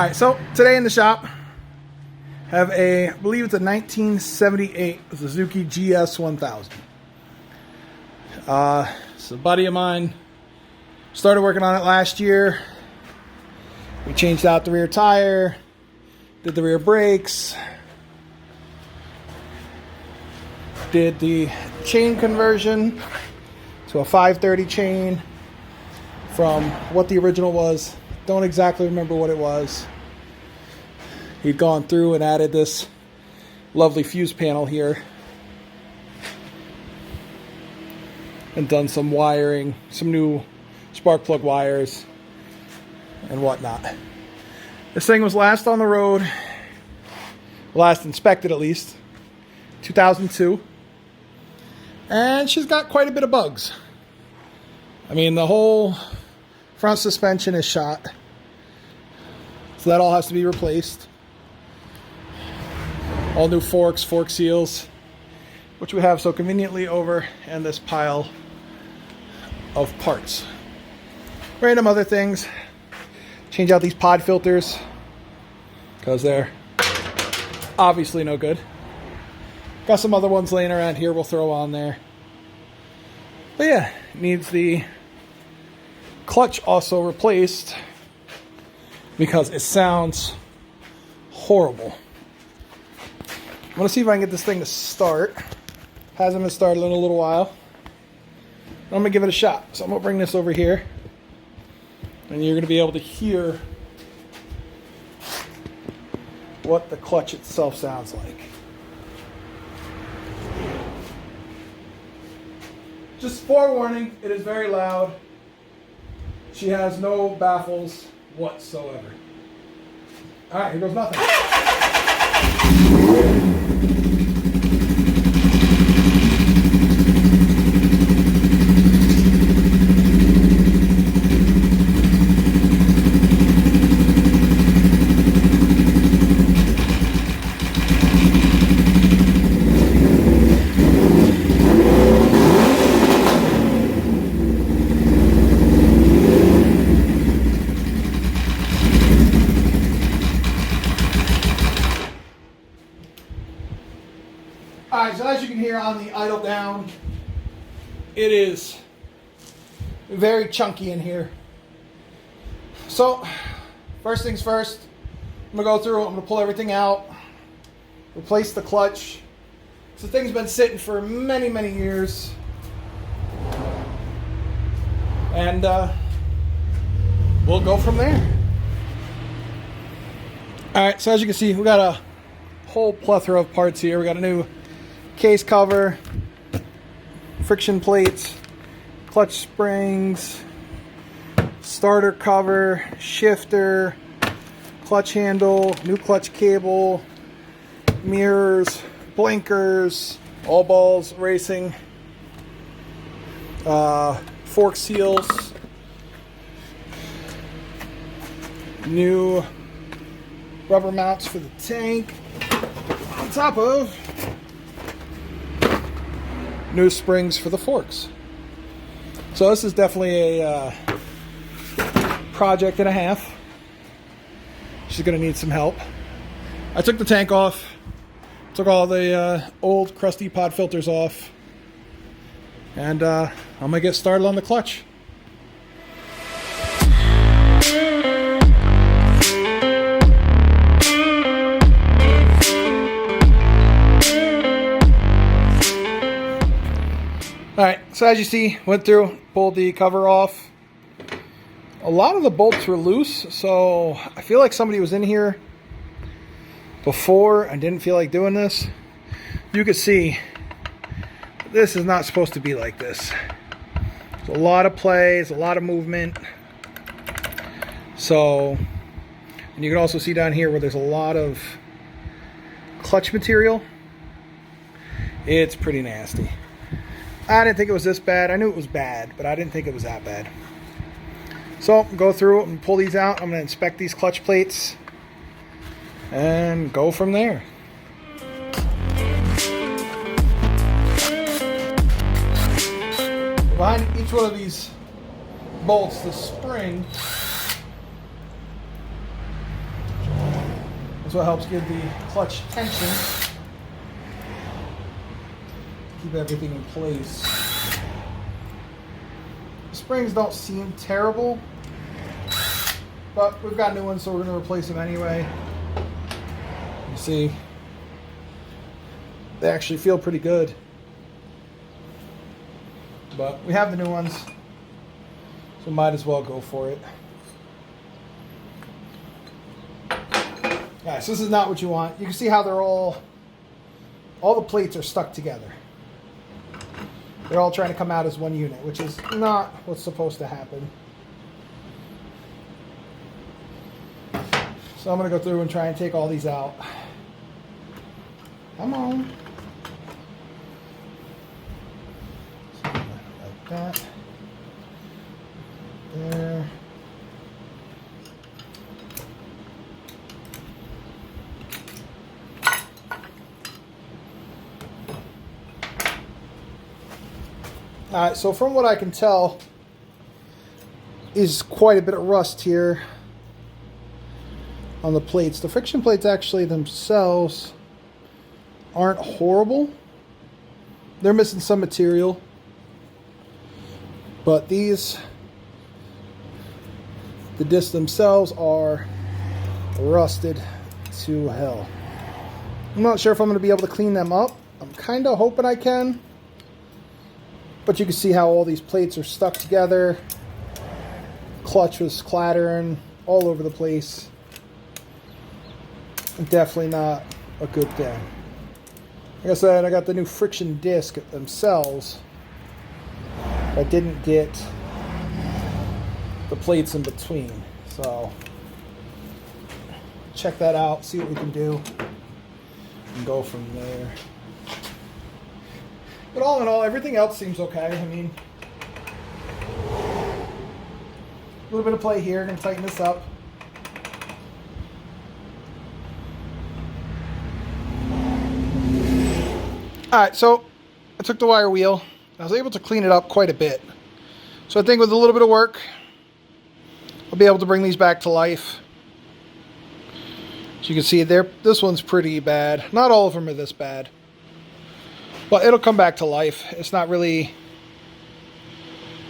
Alright, so today in the shop, have I believe it's a 1978 Suzuki GS1000. It's a buddy of mine. Started working on it last year. We changed out the rear tire, did the rear brakes, did the chain conversion to a 530 chain from what the original was. Don't exactly remember what it was. He'd gone through and added this lovely fuse panel here and done some wiring, some new spark plug wires and whatnot. This thing was last on the road, last inspected at least, 2002, and she's got quite a bit of bugs. I mean, the whole front suspension is shot, so that all has to be replaced. All new forks, fork seals, which we have so conveniently over in this pile of parts. Random other things. Change out these pod filters because they're obviously no good. Got some other ones laying around here we'll throw on there. But yeah, it needs the clutch also replaced because it sounds horrible. I'm going to see if I can get this thing to start. Hasn't been started in a little while. I'm going to give it a shot. So I'm going to bring this over here, and you're going to be able to hear what the clutch itself sounds like. Just forewarning, it is very loud. She has no baffles whatsoever. All right, here goes nothing. Alright, so as you can hear on the idle down, it is very chunky in here. So, first things first, I'm going to go through, I'm going to pull everything out, replace the clutch. So the thing's been sitting for many, many years. And we'll go from there. Alright, so as you can see, we got a whole plethora of parts here. We got a new case cover, friction plates, clutch springs, starter cover, shifter, clutch handle, new clutch cable, mirrors, blinkers, all balls racing, fork seals, new rubber mounts for the tank, on top of new springs for the forks. So this is definitely a project and a half. She's going to need some help. I took the tank off, took all the old crusty pod filters off, and I'm going to get started on the clutch. Alright, so as you see, went through, pulled the cover off. A lot of the bolts were loose, so I feel like somebody was in here before and didn't feel like doing this. You can see, this is not supposed to be like this. There's a lot of play, there's a lot of movement. So, and you can also see down here where there's a lot of clutch material. It's pretty nasty. I didn't think it was this bad. I knew it was bad, but I didn't think it was that bad. So, go through and pull these out. I'm going to inspect these clutch plates and go from there. Behind each one of these bolts, the spring That's what helps give the clutch tension. Keep everything in place. The springs don't seem terrible, but we've got new ones, so we're going to replace them anyway. You see, they actually feel pretty good. But we have the new ones, so might as well go for it. Alright, so this is not what you want. You can see how they're all the plates are stuck together. They're all trying to come out as one unit, which is not what's supposed to happen. So I'm going to go through and try and take all these out. Come on. So like that. There. Alright, so from what I can tell, is quite a bit of rust here on the plates. The friction plates actually themselves aren't horrible. They're missing some material. But these, the discs themselves are rusted to hell. I'm not sure if I'm going to be able to clean them up. I'm kind of hoping I can. But you can see how all these plates are stuck together. Clutch was clattering all over the place. Definitely not a good thing. Like I said, I got the new friction disc themselves. I didn't get the plates in between. So check that out, see what we can do, and go from there. But all in all, everything else seems okay. I mean, a little bit of play here. Gonna tighten this up. Alright, so I took the wire wheel. I was able to clean it up quite a bit. So I think with a little bit of work, I'll be able to bring these back to life. As you can see there, this one's pretty bad. Not all of them are this bad. But it'll come back to life. It's not going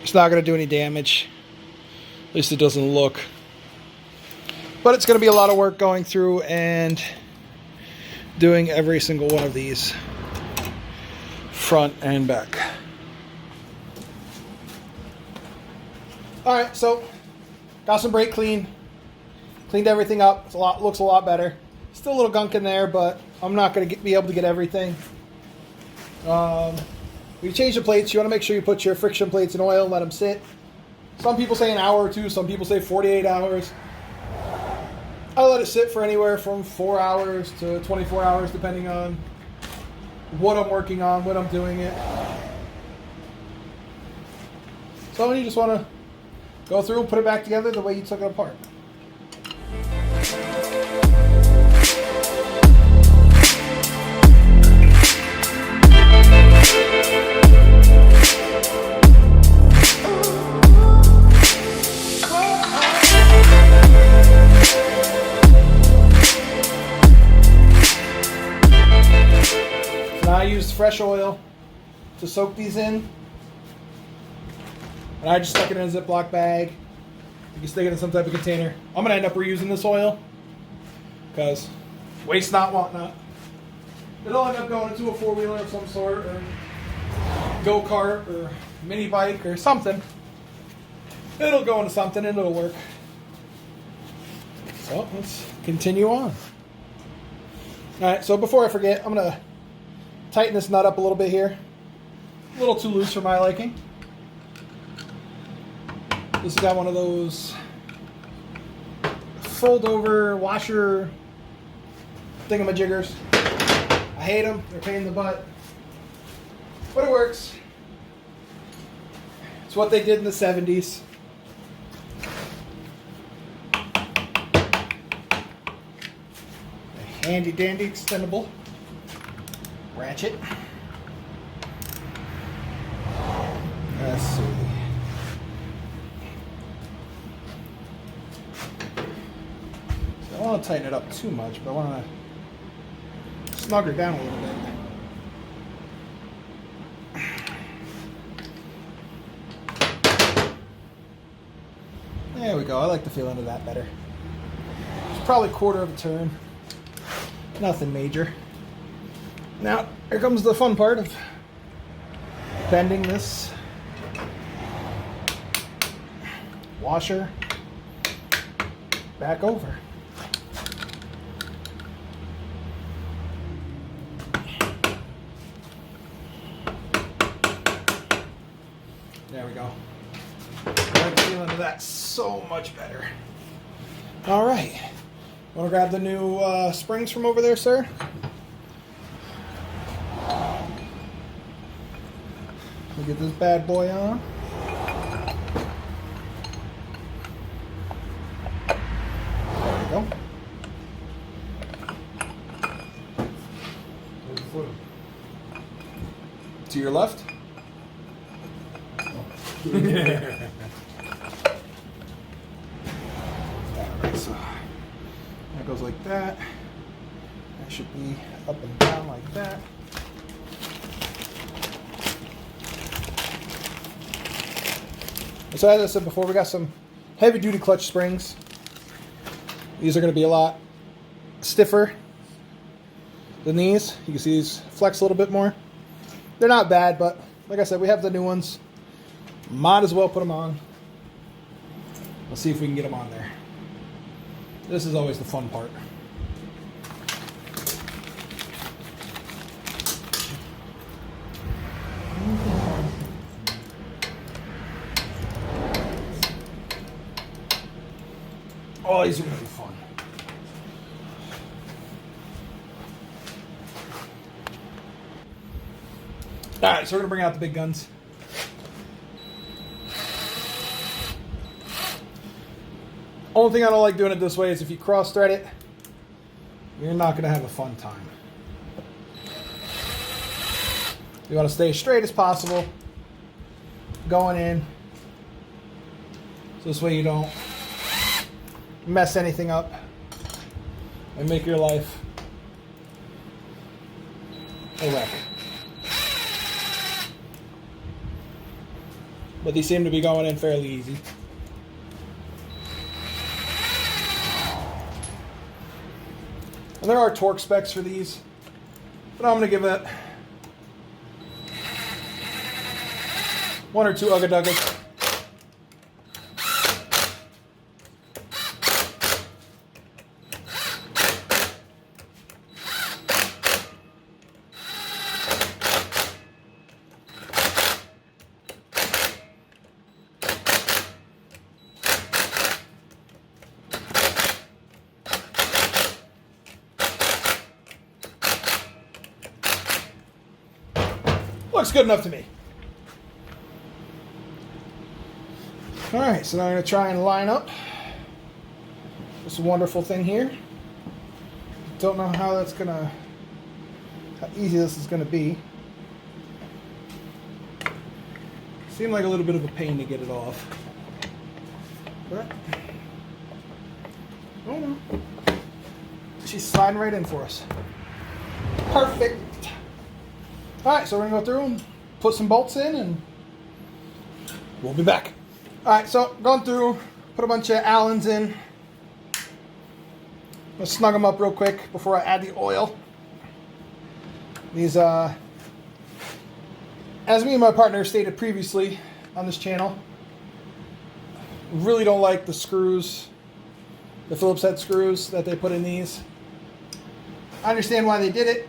to do any damage. At least it doesn't look. But it's going to be a lot of work going through and doing every single one of these, front and back. Alright, so got some brake clean. Cleaned everything up. It's looks a lot better. Still a little gunk in there, but I'm not going to be able to get everything. You change the plates. You want to make sure you put your friction plates in oil and let them sit. Some people say an hour or two. Some people say 48 hours. I let it sit for anywhere from 4 hours to 24 hours, depending on what I'm working on, when I'm doing it. So you just want to go through and put it back together the way you took it apart. I used fresh oil to soak these in, and I just stuck it in a Ziploc bag. You can stick it in some type of container. I'm going to end up reusing this oil because waste not, want not. It'll end up going into a four-wheeler of some sort, or go-kart, or mini bike, or something. It'll go into something and it'll work. So let's continue on. Alright, so before I forget, I'm going to tighten this nut up a little bit here. A little too loose for my liking. This has got one of those fold over washer thingamajiggers. I hate them. They're a pain in the butt. But it works. It's what they did in the 70s. A handy dandy extendable ratchet. Let's see. So don't want to tighten it up too much, but I want to snug her down a little bit. There we go. I like the feeling of that better. It's probably a quarter of a turn. Nothing major. Now, here comes the fun part of bending this washer back over. There we go. I like the feeling of that so much better. All right. Want to grab the new springs from over there, sir? We'll get this bad boy on. There we go. To your left. Alright, so that goes like that. That should be up and down like that. So as I said before, we got some heavy duty clutch springs. These are going to be a lot stiffer than these. You can see these flex a little bit more. They're not bad, but like I said, we have the new ones. Might as well put them on. Let's see if we can get them on there. This is always the fun part. Oh, these are going to be fun. All right, so we're going to bring out the big guns. Only thing I don't like doing it this way is if you cross thread it, you're not going to have a fun time. You want to stay as straight as possible going in. So this way you don't mess anything up and make your life a wreck. But these seem to be going in fairly easy. And there are torque specs for these, but I'm going to give it 1 or 2 ugga-duggas. Looks good enough to me. All right, so now I'm going to try and line up this wonderful thing here. Don't know how easy this is going to be. Seemed like a little bit of a pain to get it off. But, oh no. She's sliding right in for us. Perfect. All right, so we're going to go through and put some bolts in, and we'll be back. All right, so going through, put a bunch of Allens in. Let's snug them up real quick before I add the oil. These, as me and my partner stated previously on this channel, really don't like the screws, the Phillips head screws that they put in these. I understand why they did it,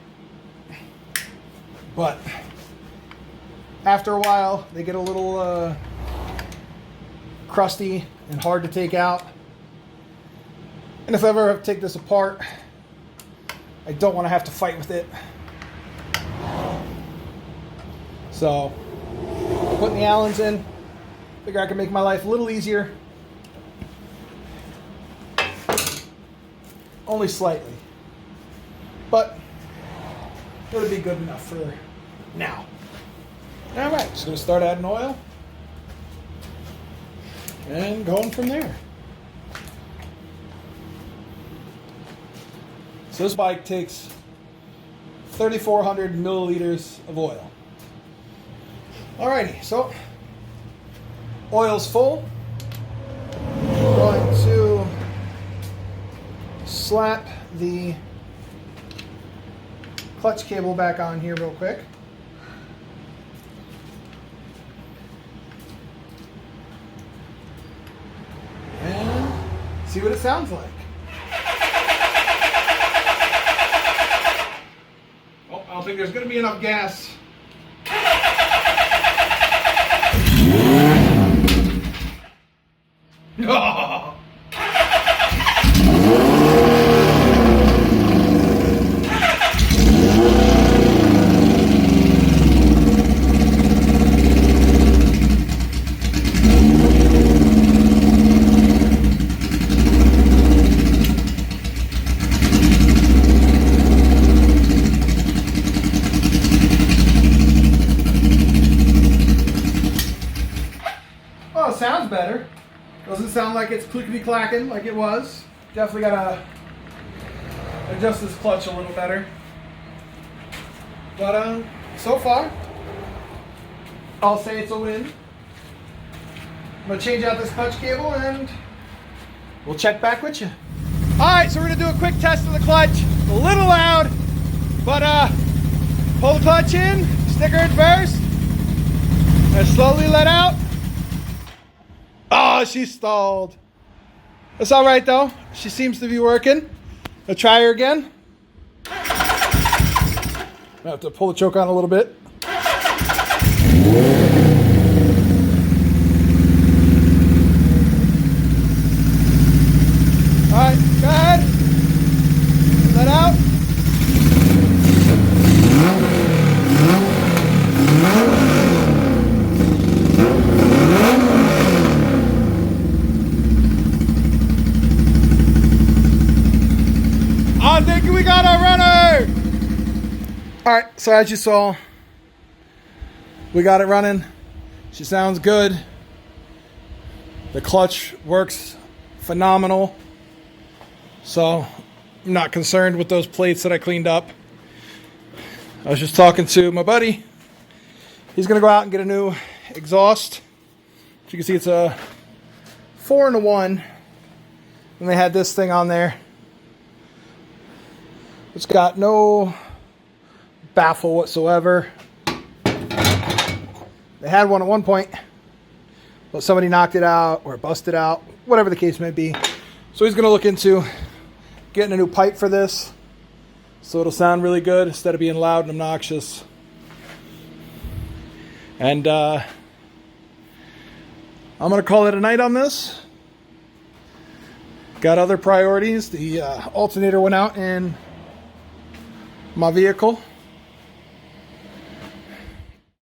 but after a while they get a little crusty and hard to take out. And if I ever have to take this apart, I don't want to have to fight with it. So, putting the Allens in, figure I can make my life a little easier. Only slightly. But it'll be good enough for now. Alright, just going to start adding oil. And going from there. So this bike takes 3,400 milliliters of oil. Alrighty, so oil's full. I'm going to slap the clutch cable back on here real quick. And see what it sounds like. Oh, I don't think there's going to be enough gas. Oh. Oh, it sounds better. Doesn't sound like it's clickety-clacking like it was. Definitely gotta adjust this clutch a little better. But so far, I'll say it's a win. I'm gonna change out this clutch cable and we'll check back with you. Alright, so we're gonna do a quick test of the clutch. A little loud, but pull the clutch in, sticker it first, and slowly let out. Oh, she stalled. That's all right though. She seems to be working. I'll try her again. I have to pull the choke on a little bit. All right, go ahead. Let out. I think we got a runner. All right, so as you saw, we got it running. She sounds good. The clutch works phenomenal. So I'm not concerned with those plates that I cleaned up. I was just talking to my buddy. He's gonna go out and get a new exhaust. As you can see, it's a 4-in-1. And they had this thing on there. It's got no baffle whatsoever. They had one at one point, but somebody knocked it out or busted out, whatever the case may be. So he's gonna look into getting a new pipe for this so it'll sound really good instead of being loud and obnoxious. And I'm gonna call it a night on this. Got other priorities. The alternator went out in my vehicle.